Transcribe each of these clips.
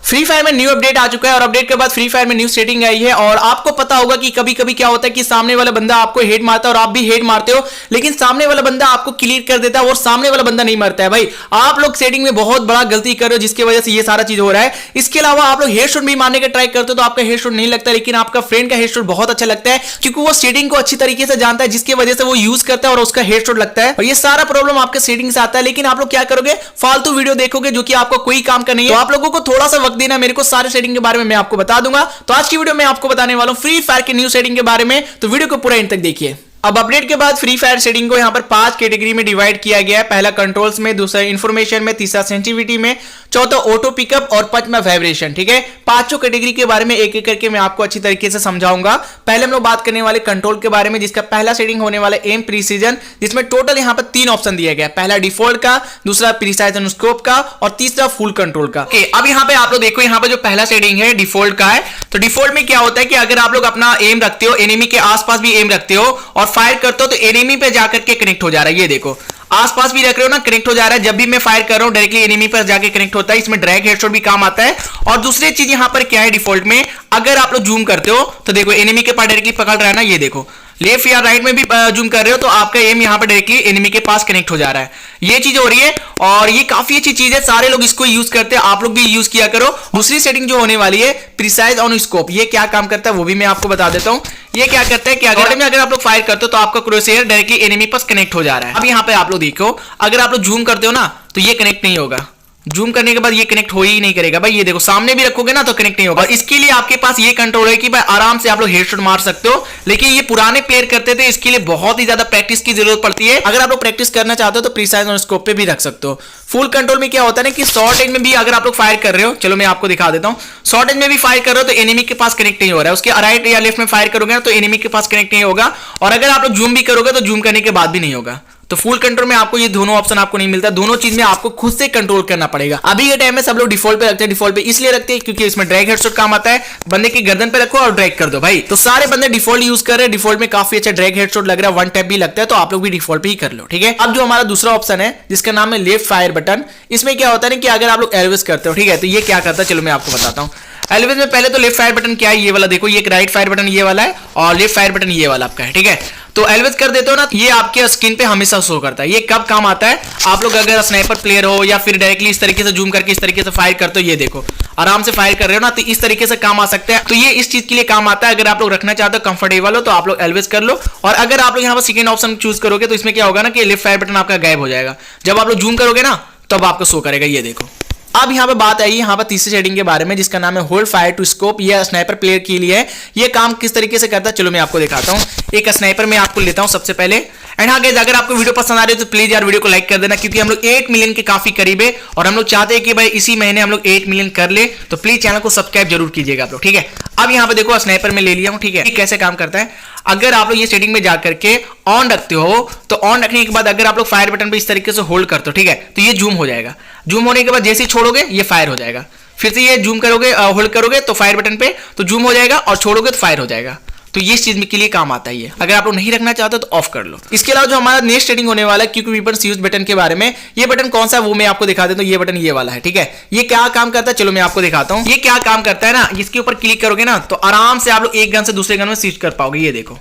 Free fire में new update आ चुका है और अपडेट के बाद फ्री फायर में न्यू सेटिंग आई है। और आपको पता होगा कि कभी कभी क्या होता है कि सामने वाला बंदा आपको हेड मारता है और आप भी हेड मारते हो, लेकिन सामने वाला बंदा आपको क्लियर कर देता है और सामने वाला बंदा नहीं मरता है। भाई आप लोग सेटिंग में बहुत बड़ा गलती कर रहे हो, जिसकी वजह से ये सारा चीज हो रहा है। इसके अलावा आप लोग हेडशॉट भी मारने का ट्राई करते हो तो आपका हेडशॉट नहीं लगता, लेकिन आपका फ्रेंड का हेडशॉट बहुत अच्छा लगता है, क्योंकि वो सेटिंग को अच्छी तरीके से जानता है, जिसकी वजह से वो यूज करता है और उसका हेडशॉट लगता है। और ये सारा प्रॉब्लम आपके सेटिंग से आता है। लेकिन आप लोग क्या करोगे, फालतू वीडियो देखोगे जो कि आपको कोई काम का नहीं है। तो आप लोगों को थोड़ा सा वक्त देना, मेरे को सारे सेटिंग के बारे में मैं आपको बता दूंगा। तो आज की वीडियो में आपको बताने वाला हूं फ्री फायर के न्यू सेटिंग के बारे में, तो वीडियो को पूरा एंड तक देखिए। अब अपडेट के बाद फ्री फायर सेटिंग को यहां पर 5 कैटेगरी में डिवाइड किया गया है। पहला कंट्रोल्स में, दूसरा इंफॉर्मेशन में, तीसरा सेंसिटिविटी में, चौथा ऑटो पिकअप और पांचवा वाइब्रेशन। ठीक है, पांचों कैटेगरी के बारे में एक एक करके मैं आपको अच्छी तरीके से समझाऊंगा। पहले हम लोग बात करने वाले कंट्रोल के बारे में, जिसका पहला सेटिंग होने वाला एम प्रिसीजन, जिसमें टोटल यहां पर 3 ऑप्शन दिया गया है। पहला डिफॉल्ट का, दूसरा प्रिसाइज ऑन स्कोप का और तीसरा फुल कंट्रोल का। अब यहां पे आप लोग देखो, यहां पर जो पहला सेटिंग है डिफॉल्ट का है। तो डिफॉल्ट में क्या होता है कि अगर आप लोग अपना एम रखते हो, एनिमी के आसपास भी एम रखते हो और फायर करते हो तो एनिमी पे जाकर के कनेक्ट हो जा रहा है। ये देखो, आसपास भी रख रहे हो ना, कनेक्ट हो जा रहा है। जब भी मैं फायर कर रहा हूं डायरेक्टली एनिमी पर जाके कनेक्ट होता है। इसमें ड्रैग हेडशॉट भी काम आता है। और दूसरी चीज यहां पर क्या है, डिफॉल्ट में अगर आप लोग जूम करते हो तो देखो एनिमी के पास डायरेक्टली पकड़ रहा है ना, ये देखो लेफ्ट या राइट में भी जूम कर रहे हो तो आपका एम यहां पर डायरेक्टली एनिमी के पास कनेक्ट हो जा रहा है। ये चीज हो रही है और ये काफी अच्छी चीज है, सारे लोग इसको यूज करते हैं, आप लोग भी यूज किया करो। दूसरी सेटिंग जो होने वाली है प्रिसाइज ऑन स्कोप, ये क्या काम करता है वो भी मैं आपको बता देता हूं। ये क्या करता है कि अगर आप लोग फायर करते हो तो आपका क्रोसहेयर डायरेक्टली एनिमी पास कनेक्ट हो जा रहा है। अब यहां पे आप लोग देखो, अगर आप लोग जूम करते हो ना तो ये कनेक्ट नहीं होगा, जूम करने के बाद ये कनेक्ट हो ही नहीं करेगा। भाई ये देखो, सामने भी रखोगे ना तो कनेक्ट नहीं होगा। और इसके लिए आपके पास ये कंट्रोल है कि भाई आराम से आप लोग हेडशॉट मार सकते हो, लेकिन ये पुराने प्लेयर करते थे, इसके लिए बहुत ही ज्यादा प्रैक्टिस की जरूरत पड़ती है। अगर आप लोग प्रैक्टिस करना चाहते हो तो प्रिसाइज ऑन स्कोप पे भी रख सकते हो। फुल कंट्रोल में क्या होता है ना कि शॉर्ट एज में भी अगर आप लोग फायर कर रहे हो, चलो मैं आपको दिखा देता हूं। शॉर्ट एज में भी फायर कर रहे हो तो एनिमी के पास कनेक्ट नहीं हो रहा है, उसके राइट या लेफ्ट में फायर करोगे ना तो एनिमी के पास कनेक्ट नहीं होगा। और अगर आप लोग जूम भी करोगे तो जूम करने के बाद भी नहीं होगा। तो फुल कंट्रोल में आपको ये दोनों ऑप्शन आपको नहीं मिलता, दोनों चीज में आपको खुद से कंट्रोल करना पड़ेगा। अभी के टाइम में सब लोग डिफॉल्ट पे रखते हैं। डिफॉल्ट पे इसलिए रखते हैं क्योंकि इसमें ड्रैग हेडशॉट काम आता है, बंदे की गर्दन पे रखो और ड्रैग कर दो। भाई तो सारे बंदे डिफॉल्ट यूज कर रहे हैं, डिफॉल्ट में काफी अच्छा ड्रैग हेडशॉट लग रहा है, वन टैप भी लगता है, तो आप लोग भी डिफॉल्ट पे ही कर लो। ठीक है, अब जो हमारा दूसरा ऑप्शन है जिसका नाम है लेफ्ट फायर बटन, इसमें क्या होता है ना कि अगर आप लोग एल्विस करते हो, ठीक है, तो ये क्या करता है चलो मैं आपको बताता हूं। एल्विस में पहले तो लेफ्ट फायर बटन क्या है, ये वाला देखो, ये एक राइट फायर बटन ये वाला है और लेफ्ट फायर बटन ये वाला आपका है। ठीक है, तो एल्विस कर देते हो ना, ये आपके स्क्रीन पे हमेशा शो करता है। ये कब काम आता है, आप लोग अगर स्नाइपर प्लेयर हो या फिर डायरेक्टली इस तरीके से जूम करके इस तरीके से फायर करते हो, ये देखो आराम से फायर कर रहे हो ना, तो इस तरीके से काम आ सकते हैं। तो ये इस चीज के लिए काम आता है। अगर आप लोग रखना चाहते हो कंफर्टेबल हो तो आप लोग एल्विस कर लो। और अगर आप लोग यहाँ पर सेकंड ऑप्शन चूज करोगे तो इसमें क्या होगा ना कि लेफ्ट फायर बटन आपका गायब हो जाएगा। जब आप लोग जूम करोगे ना तब आपको शो करेगा, ये देखो। अब यहां पे बात आई यहां पर तीसरी सेटिंग के बारे में, जिसका नाम है होल्ड फायर टू स्कोप। ये स्नाइपर प्लेयर के लिए है। ये काम किस तरीके से करता है चलो मैं आपको दिखाता हूं। एक स्नाइपर में आपको लेता हूं सबसे पहले। एंड हाँ गाइस, अगर आपको वीडियो पसंद आ रही है तो प्लीज यार वीडियो को लाइक कर देना, क्योंकि हम लोग 8 मिलियन के काफी करीब है और हम लोग चाहते हैं कि भाई इसी महीने हम लोग 8 मिलियन कर ले। तो प्लीज चैनल को सब्सक्राइब जरूर कीजिएगा आप लोग। ठीक है, अब यहाँ पे देखो स्नाइपर में ले लिया हूं। ठीक है, कैसे काम करता है, अगर आप लोग ये सेटिंग में जाकर के ऑन रखते हो तो ऑन रखने के बाद अगर आप लोग फायर बटन पे इस तरीके से होल्ड करते हो, ठीक है, तो ये जूम हो जाएगा। जूम होने के बाद जैसे ही छोड़ोगे ये फायर हो जाएगा। फिर से ये जूम करोगे, होल्ड करोगे तो फायर बटन पे तो जूम हो जाएगा और छोड़ोगे तो फायर हो जाएगा। तो ये चीज के लिए काम आता है ये। अगर आप लोग नहीं रखना चाहते तो ऑफ कर लो। इसके अलावा जो हमारा नेक्स्ट सेटिंग होने वाला है क्विक वेपन्स यूज बटन के बारे में, ये बटन कौन सा है वो मैं आपको दिखा देता हूं। ये बटन ये वाला है। ठीक है, ये क्या काम करता है चलो मैं आपको दिखाता हूं। ये क्या काम करता है ना, इसके ऊपर क्लिक करोगे ना तो आराम से आप लोग एक गन से दूसरे गन में स्विच कर पाओगे। ये देखो,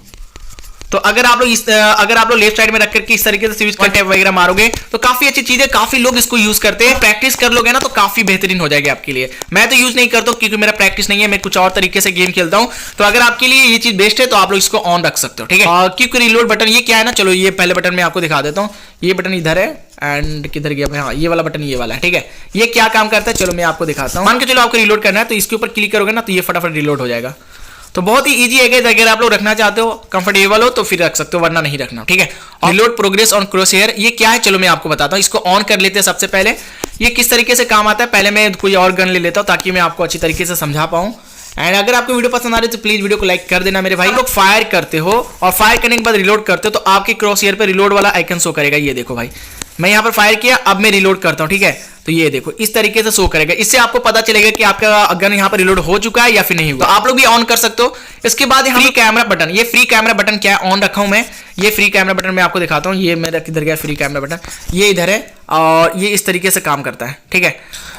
तो अगर आप लोग लेफ्ट साइड में रख करके इस तरीके से स्विच कर टैप वगैरह मारोगे तो काफी अच्छी चीज है, काफी लोग इसको यूज करते हैं। प्रैक्टिस कर लोगे ना तो काफी बेहतरीन हो जाएगी आपके लिए। मैं तो यूज नहीं करता हूं क्योंकि मेरा प्रैक्टिस नहीं है, मैं कुछ और तरीके से गेम खेलता हूं। तो अगर आपके लिए ये चीज बेस्ट है तो आप लोग इसको ऑन रख सकते हो। ठीक है, और क्विक रीलोड बटन ये क्या है ना, चलो ये पहले बटन मैं आपको दिखा देता हूं। ये बटन इधर है एंड किधर गया भाई, हाँ ये वाला बटन ये वाला है। ठीक है, ये क्या काम करता है चलो मैं आपको दिखाता हूं। मान के चलो आपको रिलोड करना है तो इसके ऊपर क्लिक करोगे ना तो ये फटाफट रिलोड हो जाएगा। तो बहुत ही इजी है। अगर आप लोग रखना चाहते हो, कंफर्टेबल हो तो फिर रख सकते हो, वरना नहीं रखना। ठीक है, रिलोड प्रोग्रेस ऑन क्रॉसहेयर ये क्या है चलो मैं आपको बताता हूं। इसको ऑन कर लेते हैं सबसे पहले। ये किस तरीके से काम आता है, पहले मैं कोई और गन ले लेता हूं ताकि मैं आपको अच्छी तरीके से समझा पाऊं। एंड अगर आपको वीडियो पसंद आ रही है तो प्लीज वीडियो को लाइक कर देना मेरे भाई। लोग फायर करते हो और फायर करने के बाद रिलोड करते हो तो आपके क्रॉसहेयर पे रिलोड वाला आइकन शो करेगा। ये देखो भाई, मैं यहां पर फायर किया, अब मैं रिलोड करता हूं। ठीक है, तो ये देखो इस तरीके से शो करेगा। इससे आपको पता चलेगा कि आपका गन यहाँ पर रिलोड हो चुका है या फिर नहीं हुआ। तो आप लोग भी ऑन कर सकते हो। इसके बाद फ्री कैमरा बटन, ये फ्री कैमरा बटन क्या है ऑन रखा हूं मैं। ये फ्री कैमरा बटन मैं आपको दिखाता हूं। ये मेरा किधर गया फ्री कैमरा बटन, ये इधर है और ये इस तरीके से काम करता है। ठीक है,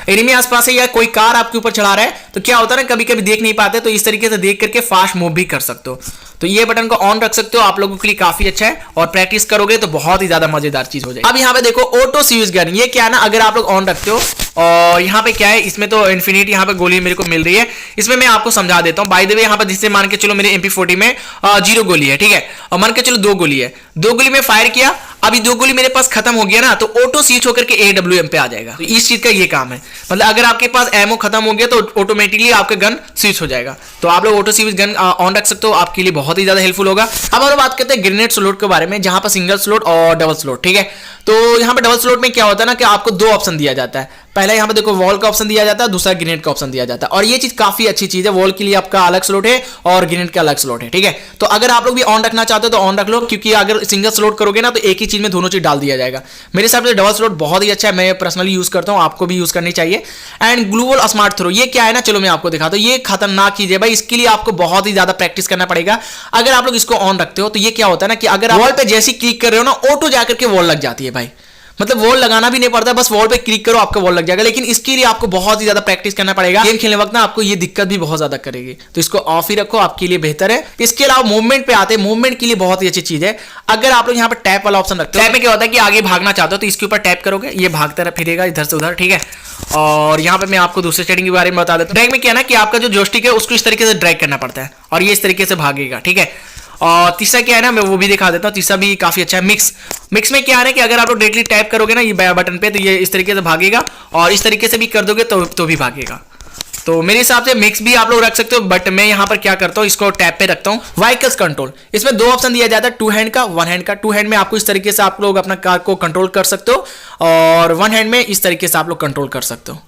एनिमी आसपास है या कोई कार आपके ऊपर चढ़ा रहा है तो क्या होता है ना, कभी कभी देख नहीं पाते, तो इस तरीके से देख करके फास्ट मूव भी कर सकते हो। तो ये बटन को ऑन रख सकते हो, आप लोगों के लिए काफी अच्छा है और प्रैक्टिस करोगे तो बहुत ही ज्यादा मजेदार चीज हो जाएगी। अब यहाँ पे देखो ऑटो सीज गन, ये क्या है ना, अगर आप लोग ऑन रखते हो और यहाँ पे क्या है, इसमें तो इन्फिनिटी यहाँ पे गोली मेरे को मिल रही है। इसमें मैं आपको समझा देता हूँ। बाय द वे यहाँ पर जिससे मान के चलो मेरे MP40 में 0 गोली है, ठीक है, और मान के चलो 2 गोली है, 2 गोली में फायर किया, अभी 2 गोली मेरे पास खत्म हो गया ना, तो ऑटो स्विच होकर के AWM पे आ जाएगा। तो इस चीज का ये काम है, मतलब अगर आपके पास एमओ खत्म हो गया तो ऑटोमेटिकली आपका गन स्विच हो जाएगा। तो आप लोग ऑटो स्विच गन ऑन रख सकते हो, आपके लिए बहुत ही ज्यादा हेल्पफुल होगा। अब हम बात करते हैं ग्रेनेड स्लॉट के बारे में, जहां पर सिंगल स्लॉट और डबल स्लॉट। ठीक है, तो यहाँ पे डबल स्लॉट में क्या होता है ना कि आपको 2 ऑप्शन दिया जाता है। पहला यहाँ पे देखो वॉल का ऑप्शन दिया जाता है, दूसरा ग्रेनेड का ऑप्शन दिया जाता है। और ये चीज काफी अच्छी चीज है, वॉल के लिए आपका अलग स्लॉट है और ग्रेनेड का अलग स्लॉट है। ठीक है, तो अगर आप लोग भी ऑन रखना चाहते हो तो ऑन रख लो, क्योंकि अगर सिंगल स्लॉट करोगे ना तो एक ही चीज में दोनों चीज डाल दिया जाएगा। मेरे हिसाब से डबल स्लॉट बहुत ही अच्छा है, मैं पर्सनली यूज करता हूँ, आपको भी यूज करनी चाहिए। एंड ग्लूवल स्मार्ट थ्रो, ये क्या है ना, चलो मैं आपको दिखाता हूँ। ये खतरनाक चीज है भाई, इसके लिए आपको बहुत ही ज्यादा प्रैक्टिस करना पड़ेगा। अगर आप लोग इसको ऑन रखते हो तो ये क्या होता है ना कि अगर वॉल पे जैसे क्लिक कर रहे हो ना, ऑटो जाकर के वॉल लग जाती है भाई। मतलब वॉल लगाना भी नहीं पड़ता, बस वॉल पे क्लिक करो आपका वॉल लग जाएगा। लेकिन इसके लिए आपको बहुत ही ज्यादा प्रैक्टिस करना पड़ेगा। गेम खेलने वक्त ना आपको ये दिक्कत भी बहुत ज्यादा करेगी, तो इसको ऑफ ही रखो, आपके लिए बेहतर है। इसके अलावा मूवमेंट पे आते हैं, मूवमेंट के लिए बहुत ही अच्छी चीज है। अगर आप लोग यहाँ पर टैप वाला ऑप्शन रखते हो, टैप में क्या होता है कि आगे भागना चाहते हो तो इसके ऊपर टैप करोगे, ये भागता फिरेगा इधर से उधर। ठीक है, और यहाँ पे मैं आपको दूसरे सेटिंग के बारे में बता देता हूँ। ड्रैग में क्या है ना कि आपका जो जॉयस्टिक है उसको इस तरीके से ड्रैग करना पड़ता है और ये इस तरीके से भागेगा। ठीक है, और तीसरा क्या है ना, मैं वो भी दिखा देता हूँ। तीसरा भी काफी अच्छा है, मिक्स में क्या है ना कि अगर आप लोग डायरेक्टली टैप करोगे ना ये बटन पे तो ये इस तरीके से भागेगा, और इस तरीके से भी कर दोगे तो भी भागेगा। तो मेरे हिसाब से मिक्स भी आप लोग रख सकते हो, बट मैं यहाँ पर क्या करता हूँ, इसको टैप पे रखता हूँ। व्हीकल्स कंट्रोल, इसमें 2 ऑप्शन दिया जाता है, 2 हैंड का 1 हैंड का। 2 हैंड में आपको इस तरीके से आप लोग अपना कार को कंट्रोल कर सकते हो और 1 हैंड में इस तरीके से आप लोग कंट्रोल कर सकते हो।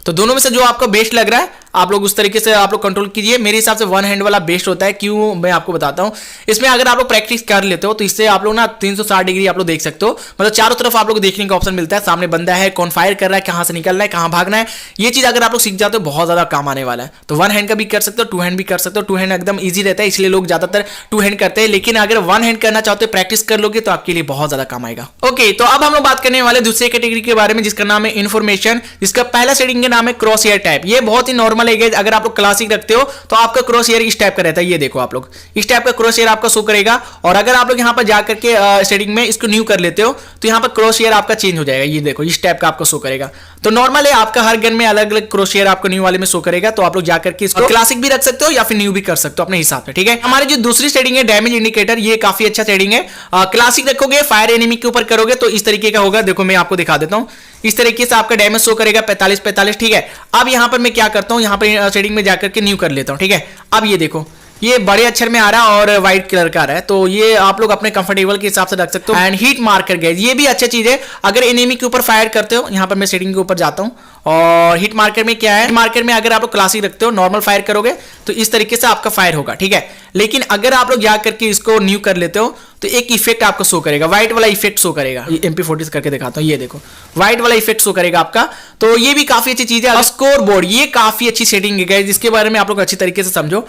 तो दोनों में से जो आपको बेस्ट लग रहा है आप लोग उस तरीके से आप लोग कंट्रोल कीजिए। मेरे हिसाब से 1 हैंड वाला बेस्ट होता है, क्यों मैं आपको बताता हूं। इसमें अगर आप लोग प्रैक्टिस कर लेते हो तो इससे आप लोग ना 360 डिग्री आप लोग देख सकते हो, मतलब चारों तरफ आप लोग देखने का ऑप्शन मिलता है। सामने बंदा है, कौन फायर कर रहा है, कहां से निकलना है, कहां भागना है, ये चीज अगर आप लोग सीख जाते हो बहुत ज्यादा काम आने वाला है। तो 1 हैंड का भी कर सकते हो, 2 हैंड भी कर सकते हो। 2 हैंड एकदम ईजी रहता है, इसलिए लोग ज्यादातर 2 हैंड करते हैं। लेकिन अगर 1 हैंड करना चाहते हो, प्रैक्टिस कर लोगे तो आपके लिए बहुत ज्यादा काम आएगा। ओके, तो अब हम लोग बात करने वाले दूसरे कैटेगरी के बारे में, जिसका नाम है इन्फॉर्मेशन। जिसका पहला सेटिंग का नाम है क्रॉस हेयर टाइप। ये बहुत ही नॉर्मल है, अगर आप लोग क्लासिक रखते हो तो आपका क्रॉस हेयर इस टाइप का रहता है। ये देखो आप लोग इस टाइप का क्रॉस हेयर आपका शो करेगा। और अगर आप लोग यहां पर जाकर के सेटिंग में इसको न्यू कर लेते हो तो यहां पर क्रॉस हेयर आपका चेंज हो जाएगा। ये देखो इस टाइप का आपको शो करेगा। तो नॉर्मल है, आपका हर गन में अलग अलग क्रॉस हेयर आपको न्यू वाले में शो करेगा। तो आप लोग जाकर के इसको क्लासिक भी रख सकते हो या फिर न्यू भी कर सकते हो अपने हिसाब से। ठीक है, हमारी जो दूसरी सेटिंग है डैमेज इंडिकेटर, ये काफी अच्छा सेटिंग है। क्लासिक रखोगे, फायर एनिमी के ऊपर करोगे तो इस तरीके का होगा। देखो मैं आपको दिखा देता हूं, इस तरीके से आपका डैमेज शो करेगा 45-45। ठीक है, अब यहां पर मैं क्या करता हूं, यहां पर सेटिंग में जाकर के न्यू कर लेता हूं। ठीक है, अब ये देखो ये बड़े अक्षर में आ रहा है और व्हाइट कलर का आ रहा है। तो ये आप लोग अपने कंफर्टेबल के हिसाब से रख सकते हो। एंड हीट मार्कर गैस, ये भी अच्छी चीज है। अगर एनिमी के ऊपर फायर करते हो, यहां पर मैं सेटिंग के ऊपर जाता हूं और हिट मार्कर में क्या है, हिट मार्कर में अगर आप लोग क्लासिक रखते हो, नॉर्मल फायर करोगे तो इस तरीके से आपका फायर होगा। ठीक है, लेकिन अगर आप लोग जाकर के इसको न्यू कर लेते हो तो एक इफेक्ट आपको शो करेगा, व्हाइट वाला इफेक्ट शो करेगा। MP40 करके दिखाता हूं, ये देखो व्हाइट वाला इफेक्ट शो करेगा आपका। तो ये भी काफी अच्छी चीज है। स्कोर बोर्ड, ये काफी अच्छी सेटिंग है जिसके बारे में आप लोग अच्छी तरीके से समझो।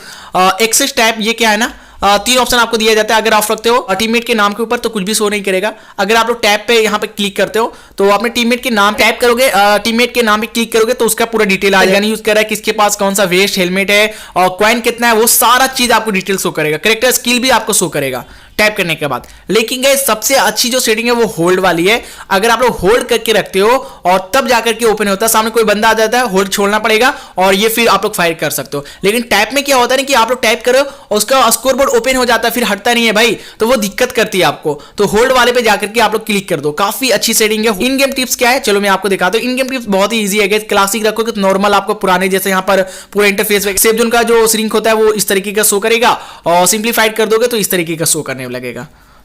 एक्सेस टैब, ये क्या है ना, 3 ऑप्शन आपको दिया जाता है। अगर ऑफ रखते हो टीममेट के नाम के ऊपर तो कुछ भी शो नहीं करेगा। अगर आप लोग टैब पे यहाँ पे क्लिक करते हो तो अपने टीममेट के नाम टैप करोगे, टीममेट के नाम पे क्लिक करोगे तो उसका पूरा डिटेल आ जाएगा, यूज कर रहा है, किसके पास कौन सा वेस्ट हेलमेट है और कॉइन कितना है, वो सारा चीज आपको डिटेल शो करेगा। कैरेक्टर स्किल भी आपको शो करेगा टैप करने के बाद। लेकिन गाइस सबसे अच्छी जो सेटिंग है वो होल्ड वाली है। अगर आप लोग होल्ड करके रखते हो और तब जाकर के ओपन होता है, सामने कोई बंदा आ जाता है, होल्ड छोड़ना पड़ेगा और ये फिर आप लोग फायर कर सकते हो। लेकिन टैप में क्या होता है कि आप लोग टैप करो और उसका स्कोर बोर्ड ओपन हो जाता है, फिर हटता नहीं है भाई, तो वो दिक्कत करती है आपको। तो होल्ड वाले पे जाकर के आप लोग क्लिक कर दो, काफी अच्छी सेटिंग है। इन गेम टिप्स क्या है, चलो मैं आपको दिखाता हूं। इन गेम टिप्स बहुत ही ईजी है गाइस। क्लासिक रखोगे तो नॉर्मल आपको पुराने जैसे यहाँ पर पूरा इंटरफेस सेफ जोन का जो श्रिंक होता है वो इस तरीके का शो करेगा, और सिंप्लीफाइड कर दोगे तो इस तरीके का शो करने लगेगा।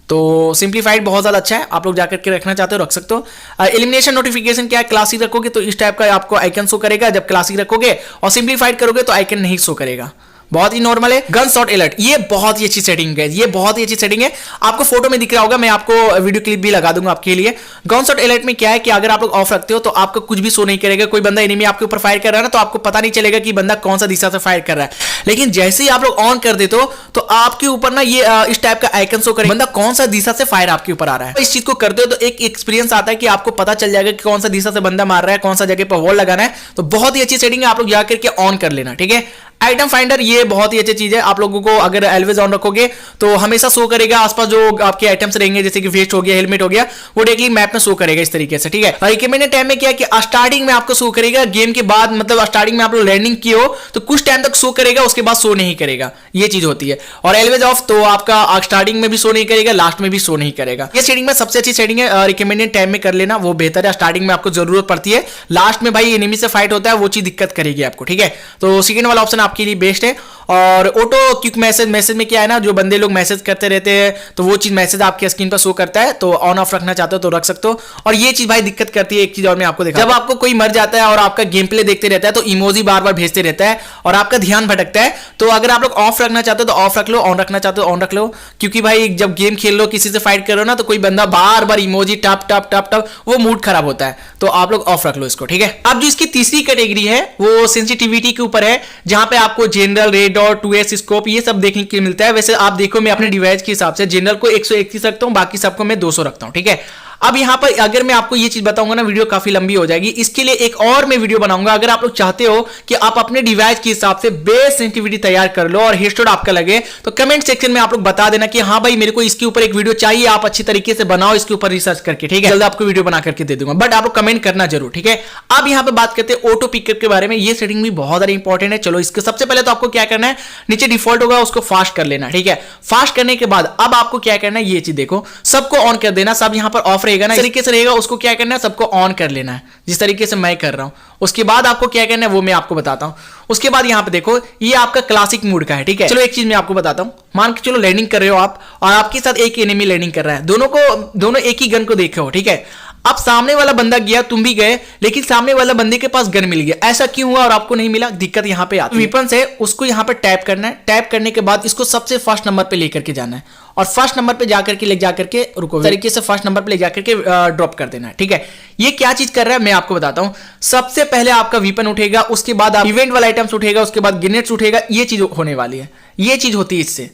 तो सिंप्लीफाइड बहुत ज्यादा अच्छा है, आप लोग जाकर के रखना चाहते हो रख सकते हो। एलिमिनेशन नोटिफिकेशन क्या है, क्लासिक रखोगे तो इस टाइप का आपको आइकन शो करेगा जब क्लासिक रखोगे, और सिंप्लीफाइड करोगे तो आइकन नहीं शो करेगा। बहुत ही नॉर्मल है। गन शॉट अलर्ट, ये बहुत ही अच्छी सेटिंग है, ये बहुत ही अच्छी सेटिंग है। आपको फोटो में दिख रहा होगा, मैं आपको वीडियो क्लिप भी लगा दूंगा आपके लिए। गन शॉट अलर्ट में क्या है कि अगर आप लोग ऑफ रखते हो तो आपको कुछ भी शो नहीं करेगा। कोई बंदा एनिमी आपके ऊपर फायर कर रहा है ना, तो आपको पता नहीं चलेगा कि बंदा कौन सा दिशा से फायर कर रहा है। लेकिन जैसे ही आप लोग ऑन कर देते हो तो आपके ऊपर ना ये इस टाइप का आइकन शो करेगा, बंदा कौन सा दिशा से फायर आपके ऊपर आ रहा है। इस चीज को करते हो तो एक एक्सपीरियंस आता है कि आपको पता चल जाएगा कि कौन सा दिशा से बंदा मार रहा है, कौन सा जगह पर वॉल लगाना है। तो बहुत ही अच्छी सेटिंग है, आप लोग जाकर के ऑन कर लेना, ठीक है। आइटम फाइंडर, ये बहुत ही अच्छी चीज है। आप लोगों को अगर ऑलवेज ऑन रखोगे तो हमेशा शो करेगा आसपास जो आपके आइटम्स रहेंगे, जैसे कि वेस्ट हो गया, हेलमेट हो गया, वो डायरेक्टली मैप में शो करेगा इस तरीके से, ठीक है। और रिकमेंडेड टाइम में क्या है कि स्टार्टिंग में आपको शो करेगा, गेम के बाद मतलब स्टार्टिंग में आप लोग लैंडिंग किए हो तो कुछ टाइम तक शो करेगा, उसके बाद शो नहीं करेगा, ये चीज होती है। और ऑलवेज ऑफ तो आपका स्टार्टिंग में भी शो नहीं करेगा, लास्ट में भी शो नहीं करेगा। ये सेटिंग में सबसे अच्छी सेटिंग है, रिकमेंडेड टाइम में कर लेना, वो बेहतर है। स्टार्टिंग में आपको जरूरत पड़ती है, लास्ट में भाई एनिमी से फाइट होता है, वो चीज दिक्कत करेगी आपको, ठीक है। तो सेकंड वाला ऑप्शन आपके लिए बेस्ट है। और ऑटो क्विक मैसेज में क्या है ना, जो बंदे लोग मैसेज करते रहते हैं तो वो चीज मैसेज आपके स्क्रीन पर शो करता है, तो ऑन ऑफ रखना चाहते हो तो रख सकते हो। और ये चीज भाई दिक्कत करती है, एक चीज और मैं आपको दिखा, जब आपको कोई मर जाता है और आपका गेम प्ले देखते रहता है तो इमोजी बार बार भेजते रहता है और आपका ध्यान भटकता है। तो अगर आप लोग ऑफ रखना चाहते हो तो ऑफ रख लो, ऑन रखना चाहते हो ऑन रख लो, क्योंकि भाई जब गेम खेल लो, किसी से फाइट कर रहे हो ना, तो कोई बंदा बार बार इमोजी टप टप टप टप, वो मूड खराब होता है। तो आप लोग ऑफ रख लो इसको, ठीक है। अब जो इसकी तीसरी कैटेगरी है वो सेंसिटिविटी के ऊपर है, जहां पे आपको general, red dot, 2S scope ये सब देखने के लिए मिलता है। वैसे आप देखो, मैं अपने डिवाइस के हिसाब से जनरल को 131 रखता हूं, बाकी सबको मैं 200 रखता हूं, ठीक है। अब यहां पर अगर मैं आपको ये चीज बताऊंगा ना, वीडियो काफी लंबी हो जाएगी, इसके लिए एक और मैं वीडियो बनाऊंगा। अगर आप लोग चाहते हो कि आप अपने डिवाइस के हिसाब से बेस्ट सेंसिटिविटी तैयार कर लो और हेडशॉट आपका लगे, तो कमेंट सेक्शन में आप लोग बता देना कि हाँ भाई मेरे को इसके ऊपर एक वीडियो चाहिए, आप अच्छी तरीके से बनाओ इसके ऊपर रिसर्च करके, ठीक है। जल्द आपको वीडियो बना करके दे दूंगा, बट आप लोग कमेंट करना जरूर, ठीक है। अब यहां पर बात करते हैं ऑटो पिकअप के बारे में, ये सेटिंग भी बहुत ज्यादा इंपॉर्टेंट है। चलो इसके सबसे पहले तो आपको क्या करना है, नीचे डिफॉल्ट होगा उसको फास्ट कर लेना, ठीक है। फास्ट करने के बाद अब आपको क्या करना है, ये चीज देखो, सबको ऑन कर देना, सब यहां पर ऑफ रहेगा ना, इस तरीके से उसको क्या करना है, सबको ऑन कर लेना है, जिस तरीके से मैं कर रहा हूं। उसके बाद आपको क्या करना है वो मैं आपको बताता हूं। उसके बाद यहां पे देखो, ये आपका क्लासिक मोड का है, ठीक है। चलो एक चीज मैं आपको बताता हूं, मान के चलो लैंडिंग कर रहे हो आप और आपके साथ एक एनिमी लैंडिंग कर रहा है, दोनों एक ही गन को देखे हो, ठीक है। अब सामने वाला बंदा गया, तुम भी गए, लेकिन सामने वाला बंदे के पास गन मिल गया, ऐसा क्यों हुआ और आपको नहीं मिला, दिक्कत यहां पे आती है। वेपन है उसको यहां पे टैप करना है, टैप करने के बाद इसको सबसे फर्स्ट नंबर पे लेकर के जाना है और फर्स्ट नंबर पे जाकर के ले जाकर के रुको तरीके से फर्स्ट नंबर पे ले जाकर के ड्रॉप कर देना है, ठीक है। ये क्या चीज कर रहा है मैं आपको बताता हूं। सबसे पहले आपका वेपन उठेगा, उसके बाद इवेंट वाला आइटम्स उठेगा, उसके बाद ग्रेनेड्स उठेगा, ये चीज होने वाली है, ये चीज होती है इससे।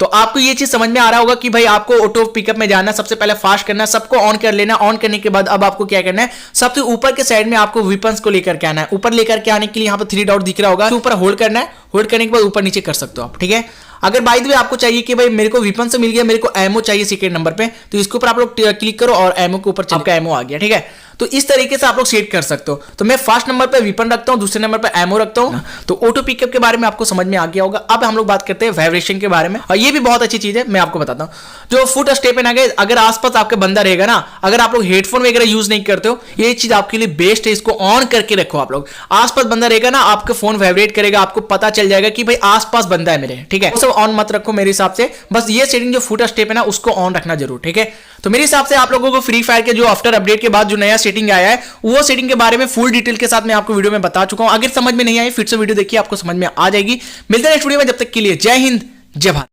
तो आपको ये चीज समझ में आ रहा होगा कि भाई आपको ऑटो पिकअप में जाना, सबसे पहले फास्ट करना, सबको ऑन कर लेना। ऑन करने के बाद अब आपको क्या करना है, सबसे ऊपर के साइड में आपको वेपन्स को लेकर के आना है। ऊपर लेकर के आने के लिए यहाँ पर 3 डॉट दिख रहा होगा, तो ऊपर होल्ड करना है, होल्ड करने के बाद ऊपर नीचे कर सकते हो आप, ठीक है। अगर बाय द वे आपको चाहिए कि भाई मेरे को वेपन से मिल गया, मेरे को एमओ चाहिए सेकंड नंबर पे, तो इसके ऊपर आप लोग क्लिक करो और एमओ के ऊपर आपका एमओ आ गया, ठीक है। तो इस तरीके से आप लोग सेट कर सकते हो। तो मैं फर्स्ट नंबर पे वेपन रखता हूं, दूसरे नंबर पे एमओ रखता हूं। तो ऑटो पिकअप के बारे में आपको समझ में आ गया होगा। अब हम लोग बात करते हैं वाइब्रेशन के बारे में, और ये भी बहुत अच्छी चीज है, मैं आपको बताता हूं। जो फुट स्टेप है ना, अगर आसपास आपका बंदा रहेगा ना, अगर आप लोग हेडफोन वगैरह यूज नहीं करते हो, ये चीज आपके लिए बेस्ट है, इसको ऑन करके रखो आप लोग। आसपास बंदा रहेगा ना, आपका फोन वाइब्रेट करेगा, आपको पता चल जाएगा कि भाई आसपास बंदा है मेरे, ठीक है। सब ऑन मत रखो मेरे हिसाब से, बस ये सेटिंग जो फुट स्टेप है ना उसको ऑन रखना जरूर, ठीक है। तो मेरे हिसाब से आप लोगों को फ्री फायर के जो आफ्टर अपडेट के बाद जो नया सेटिंग आया है, वो सेटिंग के बारे में फुल डिटेल के साथ मैं आपको वीडियो में बता चुका हूं। अगर समझ में नहीं आई फिर से वीडियो देखिए, आपको समझ में आ जाएगी। मिलते हैं नेक्स्ट वीडियो में, जब तक के लिए जय हिंद जय भारत।